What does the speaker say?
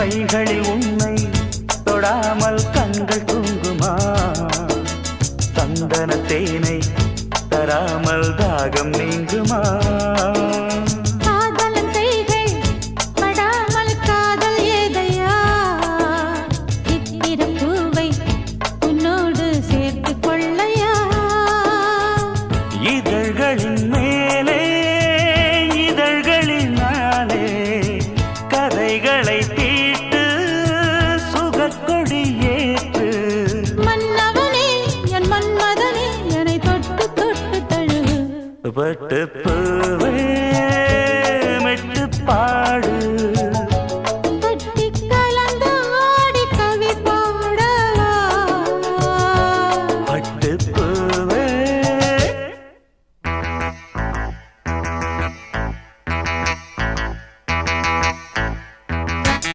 கைகளில் உன்னை தொடாமல் கண்கள் தூங்குமா சந்தன தேனை தராமல் தாகம் நீங்குமா இதழ்களின் மேலே இதழ்களினாலே கதைகளை தீட்டு சுகக்கொடி ஏற்று மன்னவனே என் மன்மதனே என்னை தொட்டு தொட்டு தழுவு பட்டு பூவே